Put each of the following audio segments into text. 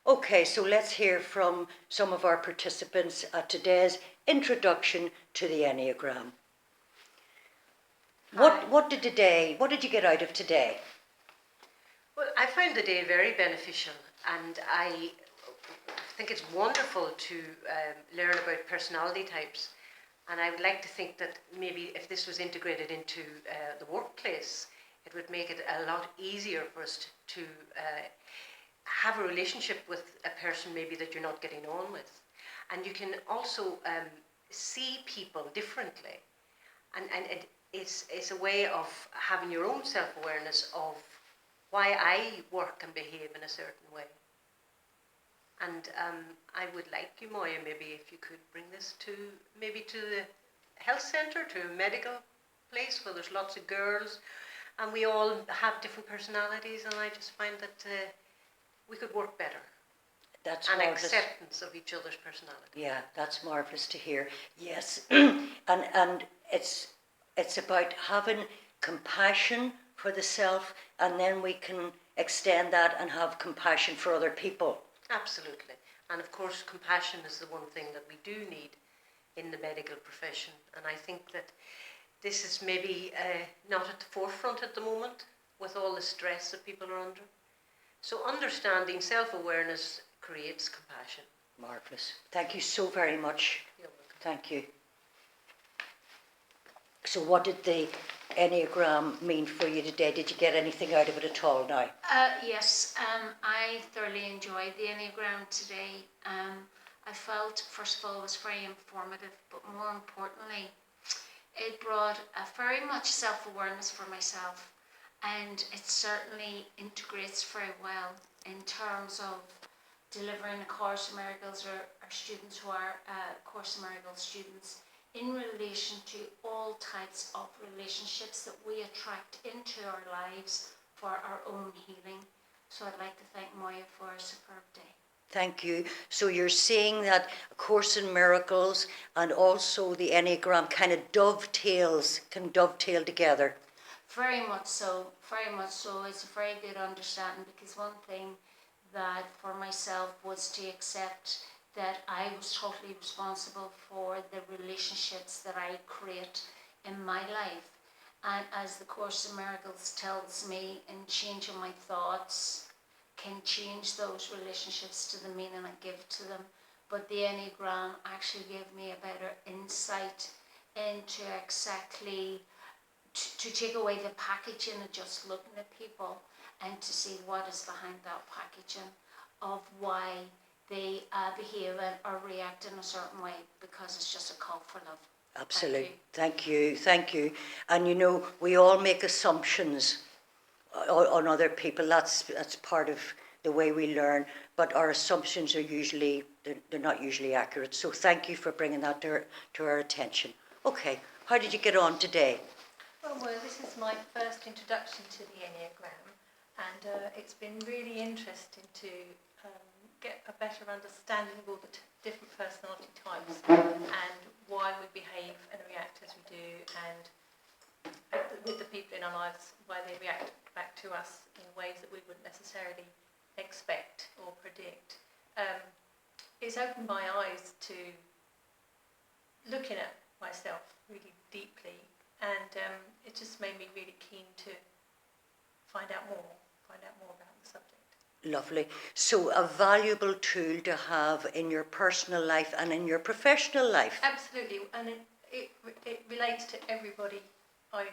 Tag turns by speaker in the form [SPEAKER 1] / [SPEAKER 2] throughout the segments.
[SPEAKER 1] Okay, so let's hear from some of our participants at today's introduction to the Enneagram. What did you get out of today?
[SPEAKER 2] Well, I found the day very beneficial, and I think it's wonderful to learn about personality types. And I would like to think that maybe if this was integrated into the workplace, it would make it a lot easier for us to have a relationship with a person maybe that you're not getting on with. And you can also see people differently. And it's a way of having your own self-awareness of why I work and behave in a certain way. And I would like you, Moya, maybe if you could bring this to the health centre, to a medical place where there's lots of girls, and we all have different personalities, and I just find that we could work better.
[SPEAKER 1] That's
[SPEAKER 2] and
[SPEAKER 1] marvelous.
[SPEAKER 2] Acceptance of each other's personality.
[SPEAKER 1] Yeah, that's marvellous to hear. Yes, and it's about having compassion for the self, and then we can extend that and have compassion for other people.
[SPEAKER 2] Absolutely. And of course, compassion is the one thing that we do need in the medical profession. And I think that this is maybe not at the forefront at the moment with all the stress that people are under. So understanding self-awareness creates compassion.
[SPEAKER 1] Marvellous. Thank you so very much.
[SPEAKER 2] You're welcome.
[SPEAKER 1] Thank you. So what did the Enneagram mean for you today? Did you get anything out of it at all now?
[SPEAKER 3] Yes, I thoroughly enjoyed the Enneagram today. I felt, first of all, it was very informative, but more importantly, it brought a very much self-awareness for myself, and it certainly integrates very well in terms of delivering a Course in Miracles or students who are Course in Miracles students in relation to all types of relationships that we attract into our lives for our own healing. So I'd like to thank Moya for a superb day.
[SPEAKER 1] Thank you. So you're seeing that A Course in Miracles and also the Enneagram kind of can dovetail together.
[SPEAKER 3] Very much so, very much so. It's a very good understanding, because one thing that for myself was to accept that I was totally responsible for the relationships that I create in my life. And as the Course in Miracles tells me, in changing my thoughts can change those relationships to the meaning I give to them. But the Enneagram actually gave me a better insight into exactly to take away the packaging of just looking at people and to see what is behind that packaging of why they behave or react in a certain way, because it's just a call for love.
[SPEAKER 1] Absolutely. Thank you. And we all make assumptions on other people. That's part of the way we learn, but our assumptions are they're not usually accurate. So thank you for bringing that to our attention. Okay, how did you get on today?
[SPEAKER 4] Well, this is my first introduction to the Enneagram, and it's been really interesting to get a better understanding of all the different personality types and why we behave and react as we do, and with the people in our lives, why they react back to us in ways that we wouldn't necessarily expect or predict. It's opened my eyes to looking at myself really deeply, and it just made me really keen to find out more about the subject.
[SPEAKER 1] Lovely. So a valuable tool to have in your personal life and in your professional life.
[SPEAKER 4] Absolutely, and it relates to everybody I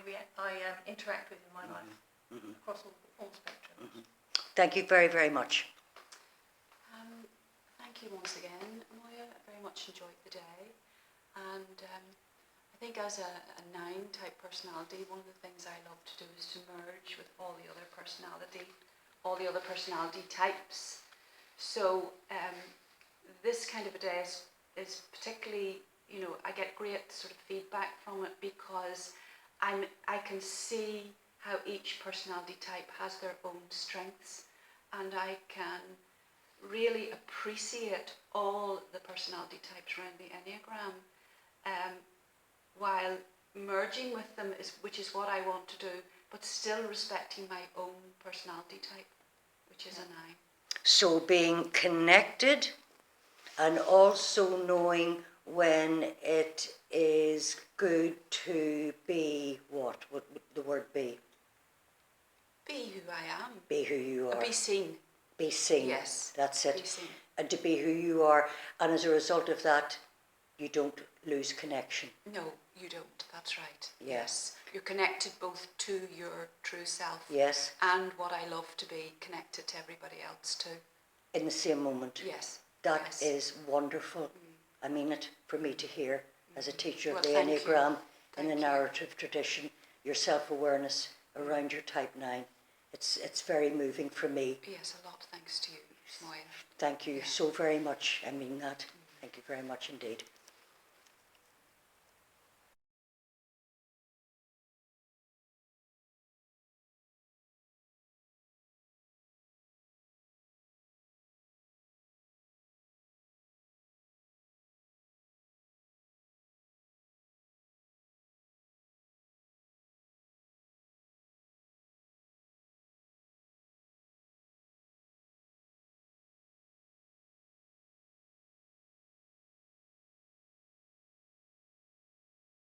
[SPEAKER 4] interact with in my life, across all spectrums.
[SPEAKER 1] Mm-hmm. Thank you very, very much.
[SPEAKER 5] Thank you once again, Moya. I very much enjoyed the day, and I think as a 9-type personality, one of the things I love to do is to merge with all the other personality types. So this kind of a day is particularly, I get great sort of feedback from it, because I can see how each personality type has their own strengths, and I can really appreciate all the personality types around the Enneagram, while merging with them, which is what I want to do, but still respecting my own personality type, which is a 9.
[SPEAKER 1] So being connected and also knowing when it is good to be what? What would the word be?
[SPEAKER 5] Be who I am.
[SPEAKER 1] Be who you are.
[SPEAKER 5] Be seen.
[SPEAKER 1] Be seen.
[SPEAKER 5] Yes.
[SPEAKER 1] That's
[SPEAKER 5] Be
[SPEAKER 1] it.
[SPEAKER 5] seen.
[SPEAKER 1] And to be who you are. And as a result of that, you don't lose connection.
[SPEAKER 5] No, you don't. That's right.
[SPEAKER 1] Yes.
[SPEAKER 5] You're connected both to your true self.
[SPEAKER 1] Yes.
[SPEAKER 5] And what I love to be connected to everybody else too.
[SPEAKER 1] In the same moment.
[SPEAKER 5] Yes.
[SPEAKER 1] That
[SPEAKER 5] yes.
[SPEAKER 1] is wonderful. I mean it for me to hear as a teacher of the
[SPEAKER 5] Well, thank you.
[SPEAKER 1] Enneagram in
[SPEAKER 5] Thank
[SPEAKER 1] the
[SPEAKER 5] you.
[SPEAKER 1] narrative tradition, your self-awareness around your type 9. It's very moving for me.
[SPEAKER 5] Yes, a lot thanks to you, Moya.
[SPEAKER 1] Thank you
[SPEAKER 5] Yeah.
[SPEAKER 1] so very much. I mean that. Thank you very much indeed.